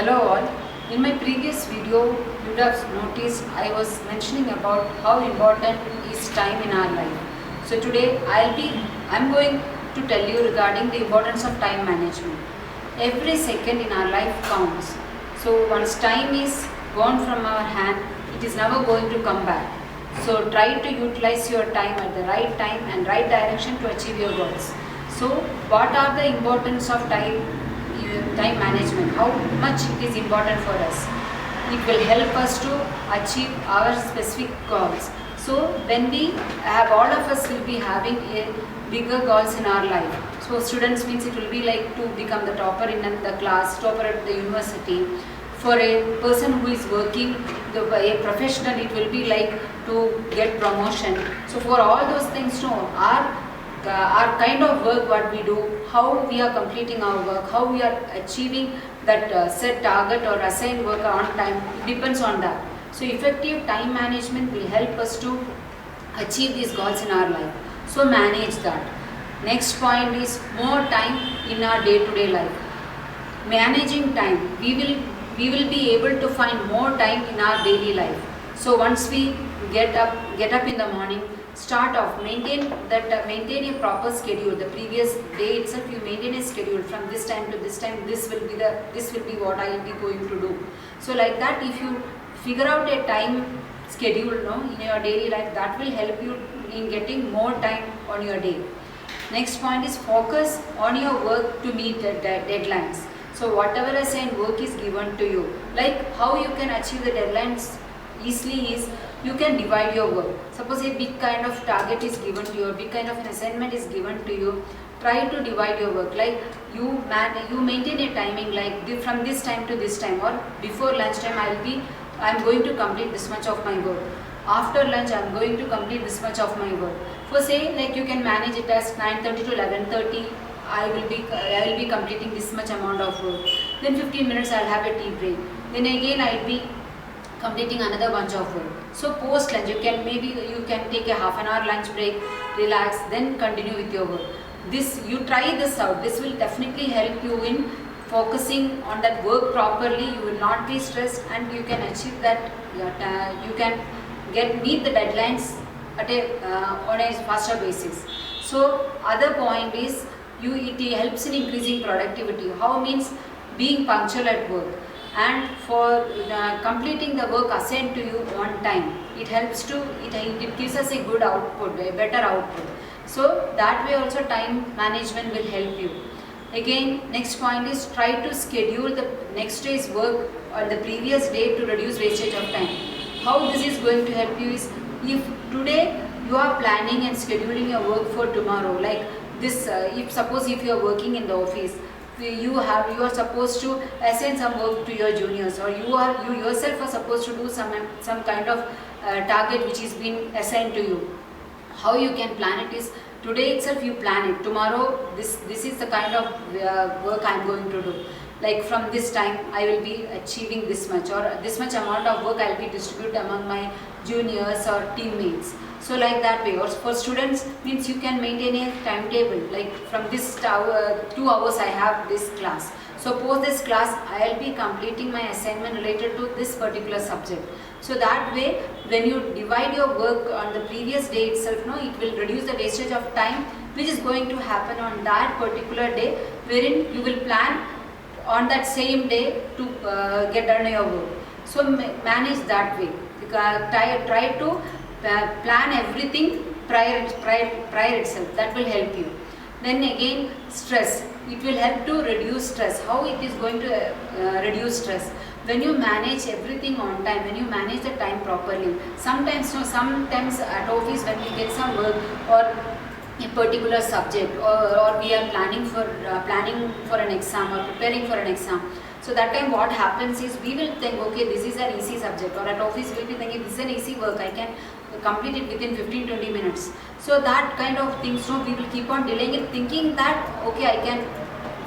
Hello all. In my previous video, you would have noticed I was mentioning about how important is time in our life. So today I'm going to tell you regarding the importance of time management. Every second in our life counts. So once time is gone from our hand, it is never going to come back. So try to utilize your time at the right time and right direction to achieve your goals. So what are the importance of time management, how much it is important for us? It will help us to achieve our specific goals. So when we have, all of us will be having a bigger goals in our life. So students means it will be like to become the topper in the class, topper at the university. For a person who is working, a professional, it will be like to get promotion. So for all those things, no, our kind of work, what we do, how we are completing our work, how we are achieving that set target or assigned work on time, depends on that. So effective time management will help us to achieve these goals in our life. So manage that. Next point is more time in our day-to-day life. Managing time, we will be able to find more time in our daily life. So once we get up in the morning, start off, maintain a proper schedule. The previous day itself you maintain a schedule, from this time to this time this will be what I will be going to do. So like that, if you figure out a time schedule in your daily life, that will help you in getting more time on your day. Next point is focus on your work to meet the deadlines. So whatever assigned work is given to you, like how you can achieve the deadlines easily is, you can divide your work. Suppose a big kind of target is given to you, a big kind of an assignment is given to you, try to divide your work. Like you maintain a timing, like from this time to this time, or before lunchtime I'm going to complete this much of my work. After lunch I'm going to complete this much of my work. For say, like you can manage it as 9:30 to 11:30. I will be completing this much amount of work. Then 15 minutes I'll have a tea break. Then again I'll be completing another bunch of work. So post lunch you can take a half an hour lunch break, relax, then continue with your work. You try this out. This will definitely help you in focusing on that work properly. You will not be stressed and you can achieve that. You can meet the deadlines on a faster basis. So other point is, it helps in increasing productivity. How means being punctual at work, and for completing the work assigned to you on time. It helps to, it gives us a good output, a better output. So that way also time management will help you. Again, next point is try to schedule the next day's work on the previous day to reduce wastage of time. How this is going to help you is, if today you are planning and scheduling your work for tomorrow, like this, suppose if you are working in the office, you are supposed to assign some work to your juniors, or you yourself are supposed to do some kind of target which is being assigned to you. How you can plan it is, today itself you plan it, tomorrow this is the kind of work I am going to do. Like from this time I will be achieving this much, or this much amount of work I will be distribute among my juniors or teammates. So like that way. Or for students means, you can maintain a timetable, like from this 2 hours I have this class. So post this class I will be completing my assignment related to this particular subject. So that way, when you divide your work on the previous day itself, it will reduce the wastage of time which is going to happen on that particular day, wherein you will plan on that same day to get done your work. So manage that way. Try to plan everything prior itself. That will help you. Then again, stress. It will help to reduce stress. How it is going to reduce stress? When you manage everything on time, when you manage the time properly. Sometimes at office, when we get some work or a particular subject, or we are planning for an exam or preparing for an exam. So that time what happens is, we will think, okay, this is an easy subject, or at office we will be thinking, this is an easy work, I can complete it within 15-20 minutes. So that kind of things, we will keep on delaying it, thinking that okay, I can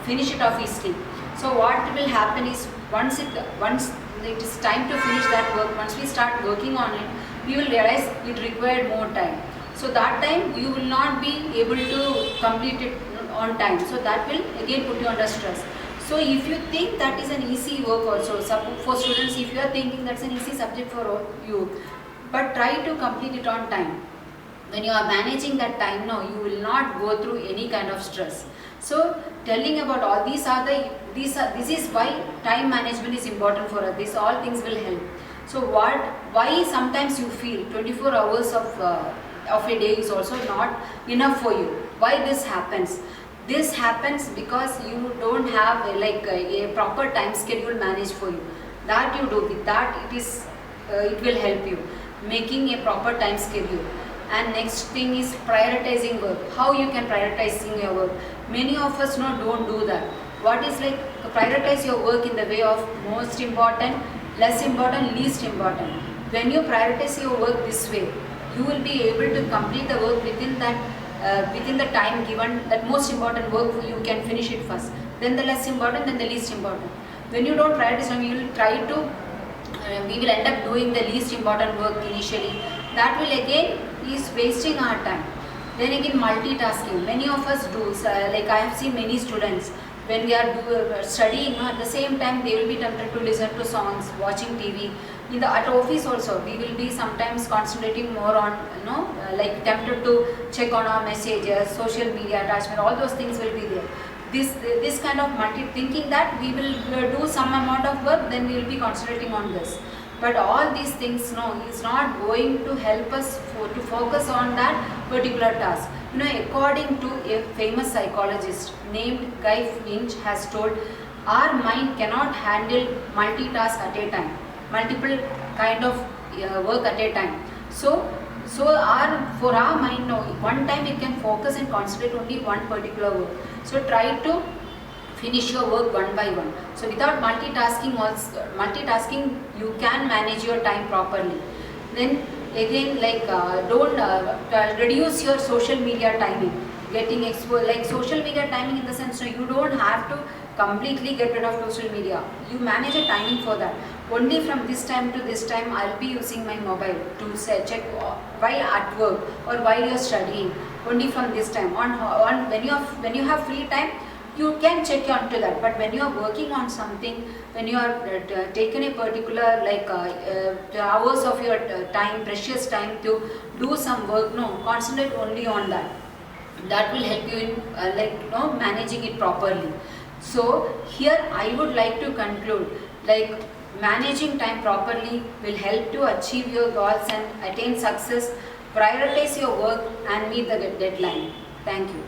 finish it off easily. So what will happen is, once it is time to finish that work, once we start working on it, we will realize it required more time. So that time you will not be able to complete it on time. So that will again put you under stress. So if you think that is an easy work also, for students, if you are thinking that's an easy subject for you, but try to complete it on time. When you are managing that time, no, you will not go through any kind of stress. So telling about all these are the this is why time management is important for us. These all things will help. So why sometimes you feel 24 hours of a day is also not enough for you? Why this happens? This happens because you don't have a proper time schedule managed for you. That you do, with that it will help you making a proper time schedule. And next thing is prioritizing work. How you can prioritizing your work? Many of us don't do that. What is like prioritize your work in the way of most important, less important, least important. When you prioritize your work this way, you will be able to complete the work within the time given. That most important work you can finish it first, then the less important, then the least important. When you don't prioritize, you will try to we will end up doing the least important work initially. That will again is wasting our time. Then again, multitasking, many of us do. Like I have seen many students, when they are studying, at the same time they will be tempted to listen to songs, watching TV. At office also, we will be sometimes concentrating more on, like tempted to check on our messages, social media attachment, all those things will be there. This kind of thinking that we will do some amount of work, then we will be concentrating on this. But all these things, is not going to help us to focus on that particular task. According to a famous psychologist named Guy Finch has told, our mind cannot handle multitask at a time, multiple kind of work at a time. So for our mind, one time it can focus and concentrate only one particular work. So try to finish your work one by one. So without multitasking you can manage your time properly. Then again, don't reduce your social media timing. Getting exposed, like social media timing in the sense, you don't have to completely get rid of social media. You manage a timing for that. Only from this time to this time I'll be using my mobile to check while at work or while you're studying. Only from this time on when you have free time, you can check onto that. But when you are working on something, when you are taken a particular hours of your time, precious time to do some work, concentrate only on that. That will help you in managing it properly. So here I would like to conclude, managing time properly will help to achieve your goals and attain success. Prioritize your work and meet the deadline. Thank you.